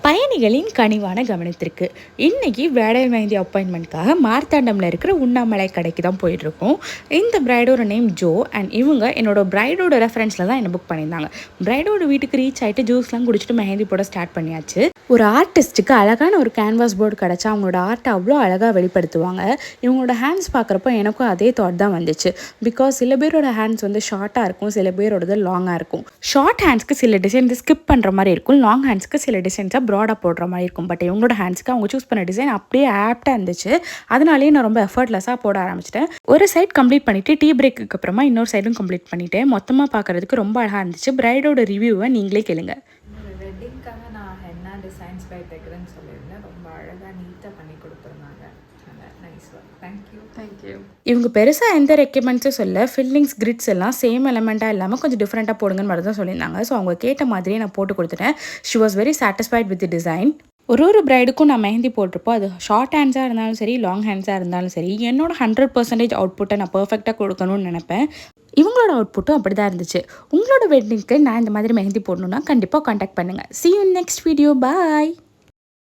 பயணிகளின் கனிவான கவனத்திற்கு இன்றைக்கி பிரைடல் மெஹந்தி அப்பாயின்மெண்ட்காக மார்த்தாண்டமில் இருக்கிற உண்ணாமலை கடைக்கு தான் போயிட்டுருக்கோம். இந்த பிரைடோட நேம் ஜோ அண்ட் இவங்க என்னோட பிரைடோட ரெஃபரன்ஸில் தான் என்னை புக் பண்ணியிருந்தாங்க. பிரைடோட வீட்டுக்கு ரீச் ஆகிட்டு ஜூஸ்லாம் குடிச்சிட்டு மெஹந்தி போட ஸ்டார்ட் பண்ணியாச்சு. ஒரு ஆர்டிஸ்ட்டுக்கு அழகான ஒரு கேன்வாஸ் போர்டு கிடச்சா அவங்களோட ஆர்ட்டை அவ்வளோ அழகாக வெளிப்படுத்துவாங்க. இவங்களோட ஹேண்ட்ஸ் பார்க்குறப்போ எனக்கும் அதே தாட் தான் வந்துச்சு. பிகாஸ் சில பேரோட ஹேண்ட்ஸ் வந்து ஷார்ட்டாக இருக்கும், சில பேரோடது லாங்காக இருக்கும். ஷார்ட் ஹேண்ட்ஸ்க்கு சில டிசைன் ஸ்கிப் பண்ணுற மாதிரி இருக்கும், லாங் ஹேண்ட்ஸ்க்கு சில டிசைன்ஸாக ப்ராடாக போடுற மாதிரி இருக்கும். பட் இவங்களோட ஹேண்ட்ஸ்க்கு அவங்க சூஸ் பண்ண டிசைன் அப்படியே ஆப்டாக இருந்துச்சு. அதனாலேயே நான் ரொம்ப எஃபர்ட்லெஸ்ஸாக போட ஆரம்பிச்சிட்டேன். ஒரு சைட் கம்ப்ளீட் பண்ணிவிட்டு டீ பிரேக்கு அப்புறமா இன்னொரு சைடும் கம்ப்ளீட் பண்ணிவிட்டேன். மொத்தமாக பார்க்குறதுக்கு ரொம்ப அழகாக இருந்துச்சு. பிரைடோட ரிவ்யூவை நீங்களே கேளுங்க. வெட்டிங்காக நான் ஹென்னா டிசைன்ஸ் பை தைக்கிறேன்னு சொல்லியிருந்தேன். ரொம்ப அழகாக நீட்டாக பண்ணி கொடுத்துருந்தாங்க. Nice work. தேங்க்யூ. இவங்க பெருசாக எந்த ரெக்கமெண்ட்ஸும் சொல்ல, ஃபில்லிங்ஸ் கிரிட்ஸ் எல்லாம் சேம் எலமெண்ட்டாக இல்லாமல் கொஞ்சம் டிஃப்ரெண்ட்டாக போடுங்கன்னு மட்டும் தான் சொல்லியிருந்தாங்க. ஸோ அவங்க கேட்ட மாதிரியே நான் போட்டு கொடுத்துட்டேன். She was very satisfied with the design. ஒரு பிரைடுக்கும் நான் மெஹந்தி போட்டிருப்போம். அது ஷார்ட் ஹேண்ட்ஸாக இருந்தாலும் சரி, லாங் ஹேண்ட்ஸாக இருந்தாலும் சரி, என்னோட 100% அவுட்புட்டை நான் பர்ஃபெக்டாக கொடுக்கணும்னு நினைப்பேன். இவங்களோட அவுட்புட்டும் அப்படி தான் இருந்துச்சு. உங்களோட வெட்டிங்க்கு நான் இந்த மாதிரி மெஹந்தி போடணுன்னா கண்டிப்பாக காண்டாக்ட் பண்ணுங்கள். See you in next video. Bye.